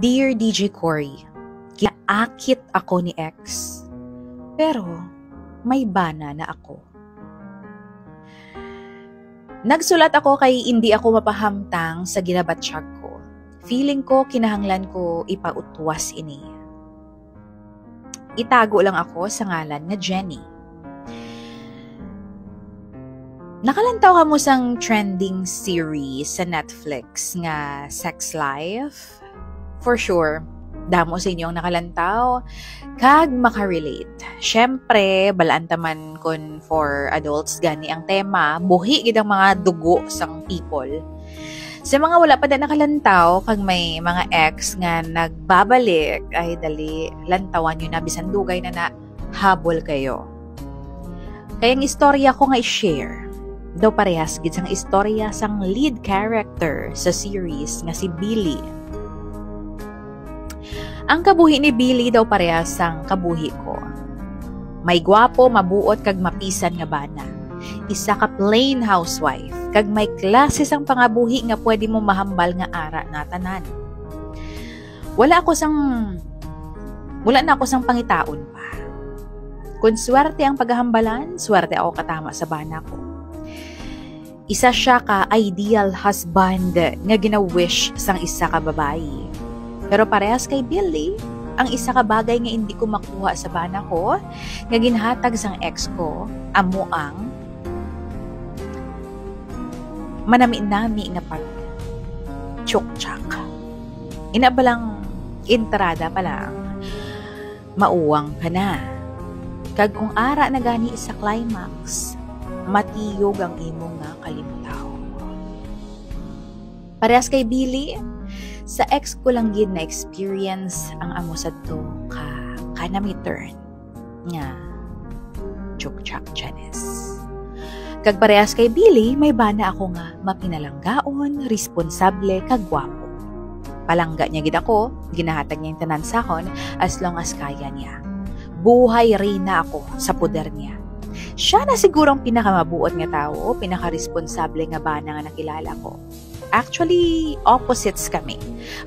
Dear DJ Cory, kinaakit ako ni ex, pero may bana na ako. Nagsulat ako kay hindi ako mapahamtang sa ginabatsyag ko. Feeling ko kinahanglan ko ipautwas ini. Itago lang ako sa ngalan na Jenny. Nakalantaw ka mo sang trending series sa Netflix nga Sex Life? For sure, damo sa inyong nakalantaw, kag makarelate. Syempre, balaan taman kon for adults gani ang tema, buhi gid ang mga dugo sang people. Sa mga wala pa na nakalantaw, kag may mga ex nga nagbabalik, ay dali, lantawan nyo na, bisan dugay na habol kayo. Kaya ang istorya ko nga i-share, daw parehas gid sang istorya sang lead character sa series nga si Billy. Ang kabuhi ni Billy daw parehas sang kabuhi ko. May gwapo, mabuot, kag mapisan nga bana. Isa ka plain housewife, kag may klase sang pangabuhi nga pwede mo mahambal nga ara na tanan. Wala na ako sang pangitaon pa. Kung swerte ang paghahambalan, swerte ako katama sa bana ko. Isa siya ka ideal husband nga gina-wish sang isa ka babae. Pero parehas kay Billy, ang isa ka bagay nga hindi ko makuha sa bana ko, nga ginhatag sang ex ko, amo ang manami-nami nga pag tsuktsak. Inabalang entrada pa lang, mauwang ka na. Kag kung ara na gani sa climax, matiyog ang imo nga kalimutaw. Parehas kay Billy, sa ex ko lang gid na experience ang amo sa to kanami turn nga tsuktsak chanes. Kag parehas kay Billy, may bana ako nga mapinalanggaon, responsable, kag gwapo. Palangga niya gid ako, ginahatag niya yung tanan sakon as long as kaya niya. Buhay reyna ako sa poder niya. Siya na sigurong pinakamabuot nga tao, pinaka-responsable nga bana nga nakilala ko. Actually, opposites kami.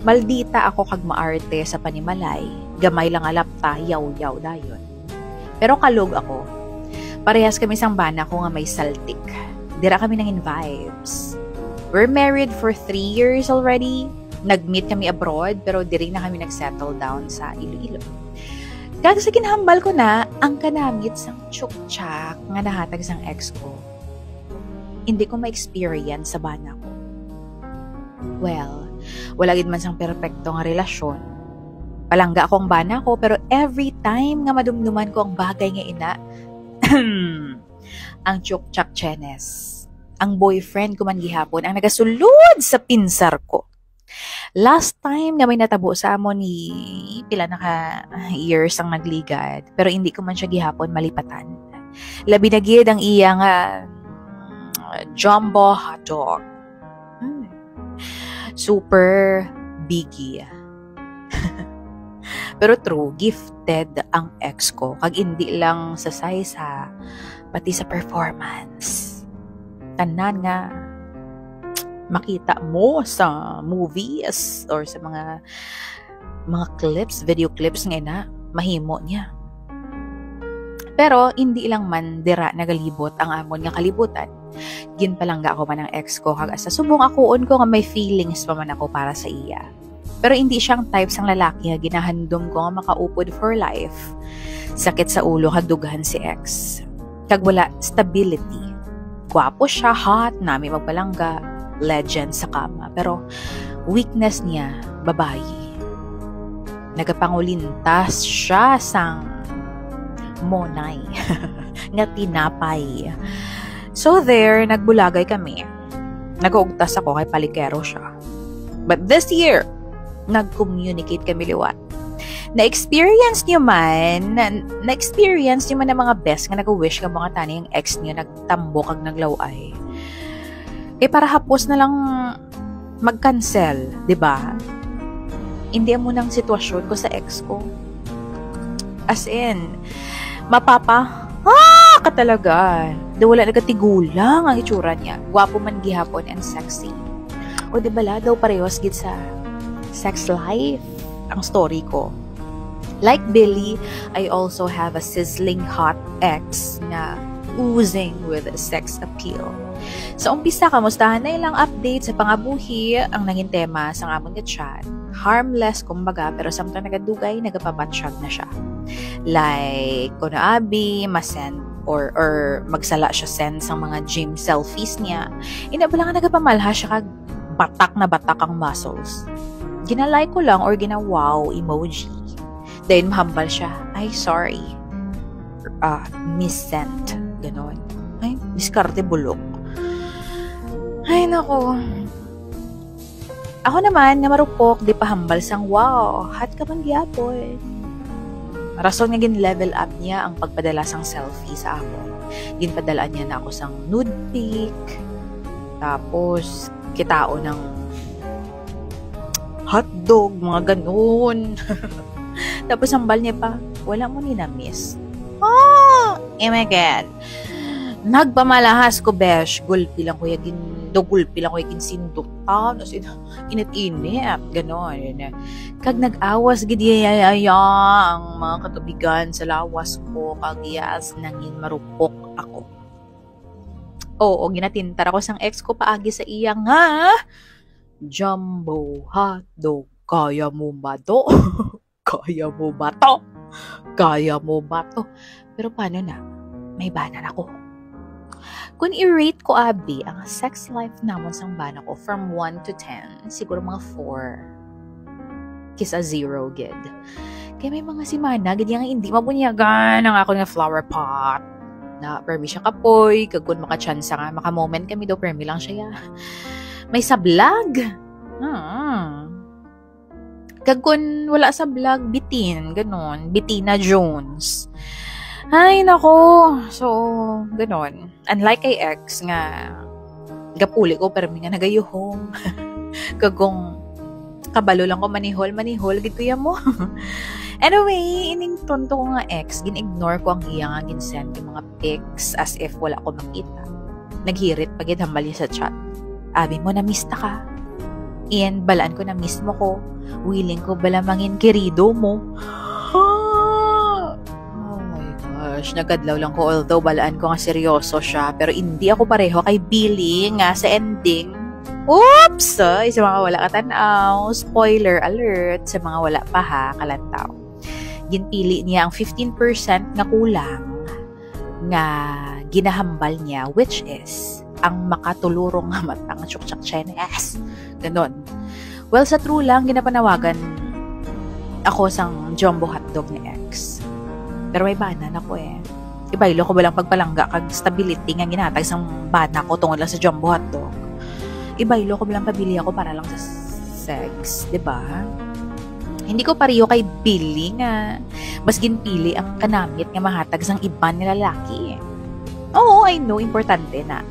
Maldita ako kag maarte sa panimalay, gamay lang alapta, yaw-yaw dayon. Pero kalog ako. Parehas kami sang bana ko nga may saltik. Dira kami nangin vibes. We're married for 3 years already. Nag-meet kami abroad, pero diri na kami nag-settle down sa Iloilo. Kag sa kinahambal ko na, ang kanamit sang tsuktsak nga nahatag sang ex ko, hindi ko ma-experience sa bana ko. Well, wala gid man sang perpekto nga relasyon. Palangga akong bana ko, pero every time nga madumduman ko ang bagay nga ina, ang tsuktsak chenes. Ang boyfriend ko man gihapon ang nagasulod sa pinsar ko. Last time nga may natabo sa amon ni pila na ka years ang nagligad, pero hindi ko man siya gihapon malipatan. Labi na gid ang iya nga jumbo hotdog. Super biggie. Pero true, gifted ang ex ko. Kag hindi lang sa size ha, pati sa performance. Tanan nga makita mo sa movies or sa mga clips, video clips nga na, mahimo niya. Pero hindi lang man dira nagalibot ang amon nga kalibutan. Ginpalangga ako man ang ex ko, kag sa subong akoon ko nga may feelings pa man ako para sa iya. Pero hindi siyang type sang lalaki nga ginahandom ko nga makaupod for life. Sakit sa ulo hadughan si ex. Kag wala stability. Gwapo siya, hot, nami magpalangga, legend sa kama. Pero weakness niya, babae. Nagapangulintas siya sang monay nga tinapay. So there, nagbulagay kami. Nag-uugtas ako kay palikero siya. But this year, nag-communicate kami liwat. Na-experience niyo man ang mga best nga nag-wish ka mga tani yung ex niyo nagtambo kag naglaway. Eh para hapos na lang mag-cancel, di ba? Hindi mo nang sitwasyon ko sa ex ko. As in, ka talaga. Wala nagatigulang ang itsura niya. Gwapo man gihapon and sexy. O di bala daw parehas gid sa sex life. ang story ko. Like Billy, I also have a sizzling hot ex na oozing with sex appeal. Sa umpisa, kamustahan na ilang update sa pangabuhi ang naging tema sa amon nga chat. Harmless, kumbaga, pero samtang nagadugay, nagapabatsyag na siya. Like, kuno abi, masend or magsala siya send sa mga gym selfies niya. Inabala nga nagapamalha siya kag batak ang muscles. Ginalike ko lang or gina-wow emoji. Then, mahambal siya, ay, sorry. Missent. Ganon. Ay, diskarte bulok. Ay, nako. Ako naman, na marupok, di pahambal sang, wow, hot ka man gyapon. Rason nga gin-level up niya ang pagpadala sang selfie sa ako. Ginpadalaan niya na ako sang nude pic. Tapos, kitao ng hotdog, mga ganon. Tapos hambal niya pa, wala mo ni na-miss. Oh my God. Nagpamalahas ko, besh. Gulpi lang ko yung sindutan. Init-init. Ganon. Kag nag-awas, gidiyaya ang mga katubigan sa lawas ko. Kagiyas nangin marupok ako. Oo, ginatintar ako sang ex ko paagi sa iya nga. Jumbo hotdog. Kaya mo ba to? Kaya mo ba to? Kaya mo ba to? Pero paano na? May banan ako. Kung i-rate ko, abi, ang sex life namon sang bana ko from 1 to 10, siguro mga 4. Kisa 0, gid. Kaya may mga simana, gid yung hindi mabunyagan ang ako nga flower pot. Na permi siya kapoy, kag kung makachansa nga, makamoment kami daw, permi lang siya. May sablag. Kag kung wala sa vlog, bitin, ganon. Bitina Jones. Ay, nako. So, ganon. Unlike kay ex nga, gapuli ko, pero nga nagayuhong. Kag kung kabalo lang ko manihol, gito yan mo. Anyway, ining tonto ko nga ex, gin-ignore ko ang iya nga ginsend yung mga pics as if wala ko makita. Naghirit pagid hambal niya sa chat. Abi mo, na-mista ka. And balaan ko na mismo ko. Willing ko balamangin kerido mo. Oh my gosh. Nagadlaw lang ko. Although balaan ko nga seryoso siya. Pero hindi ako pareho kay Billy nga sa ending. Oops! Sa mga wala katanaw. Spoiler alert. Sa mga wala pa ha. Kalantaw. Ginpili niya ang 15% nga kulang nga ginahambal niya, which is ang makatulurong nga matang chukchak chenes. Ganon. Well, sa true lang, ginapanawagan ako sang jumbo hotdog ni ex. Pero may banan ako eh. Ibaylo ko balang pagpalangga kag stability nga ginatag sang bana ko tungod lang sa jumbo hotdog. Ibaylo ko balang pabili ako para lang sa sex, 'di ba? Hindi ko pareho kay Billy nga mas ginpili ang kanamit nga mahatag sang iban nga lalaki. Oo, I know, importante na.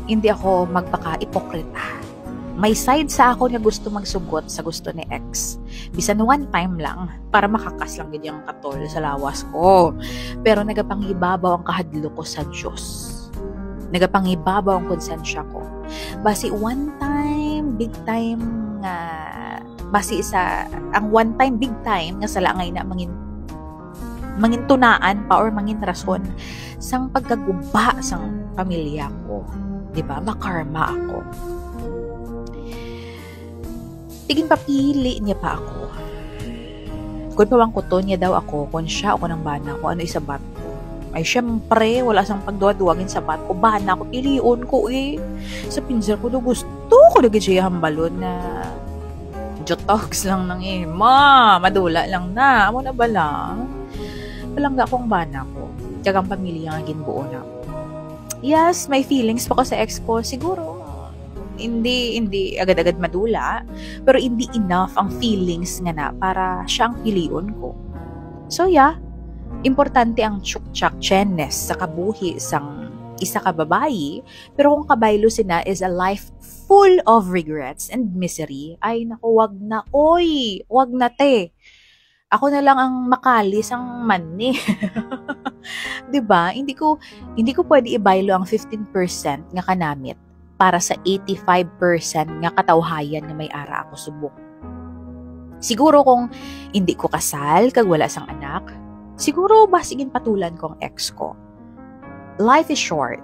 Hindi ako magpaka-ipokrita. May side sa ako nga gusto magsugot sa gusto ni ex. Bisan one time lang, para makakas lang gid yung katol sa lawas ko. Pero nagapanghibabaw ang kahadlo ko sa Diyos. Nagapanghibabaw ang konsensya ko. Basi one time, big time nga, basi isa, ang one time, big time nga sala ngay na mangin tunaan pa or mangin rason sang pagkaguba sang pamilya ko. Diba? Makarma ako. Tigin papili niya pa ako. Kung pawang kuton niya daw ako, kung siya ako ng bana ko, ano isabat ko. Ay, syempre, wala sang pagduwa-duwagin sa bat ko. Bana ko, piliun ko eh. Sa pinser ko, gusto ko lagi siya hambalon na jotogs lang nang eh. Madula lang na. Amo na ba lang? Palangga akong bana ko. Kagang pamilya nga ginbuo na ako. Yes, may feelings pa ko sa ex ko. Siguro, hindi agad-agad madula. Pero hindi enough ang feelings nga na para siyang piliun ko. So yeah, importante ang chukchak chenes sa kabuhi sang isa ka babae. Pero kung kabaylo sina is a life full of regrets and misery, ay naku, wag na, oy! Wag na te! Ako na lang ang makalis ang mani. 'Di ba? Hindi ko pwede ibaylo ang 15% nga kanamit para sa 85% nga katawhayan nga may ara ako subok. Siguro kung hindi ko kasal, kag wala sang anak, siguro basigin patulan ko ang ex ko. Life is short.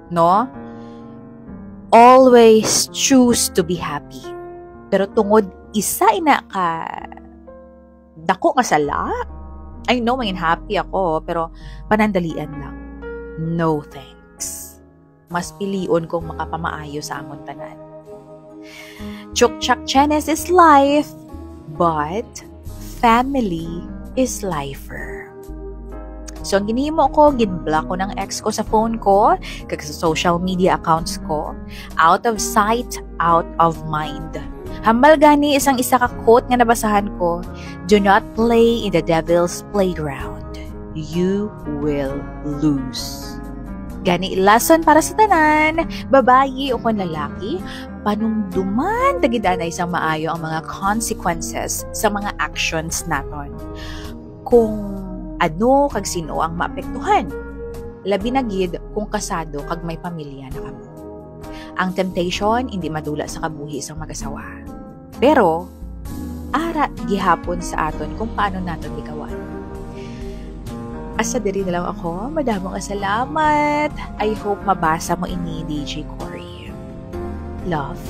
No? Always choose to be happy. Pero tungod isa ina ka dako nga sala, I know maging happy ako, pero panandalian lang. No thanks. Mas pilion kong makapamaayo sa amon tanan. Chukchak Chenes is life, but family is lifer. So, ang ginihimo ko, ginblock ko ng ex ko sa phone ko, kag sa social media accounts ko, out of sight, out of mind. Hambal gani isang isa ka quote nga nabasahan ko, do not play in the devil's playground. You will lose. Gani lesson para sa tanan, babayi o kon lalaki, panumduman tagidanay isang maayo ang mga consequences sa mga actions naton. Kung ano kag sino ang maapektuhan. Labi na gid kung kasado kag may pamilya na kamo. Ang temptation hindi madula sa kabuhi sa mag-asawa. Pero ara gihapon sa aton kung paano naton ikawan. Asa diri na lang ako. Madamong salamat. I hope mabasa mo ini, DJ Cory. Love,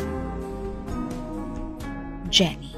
Jenny.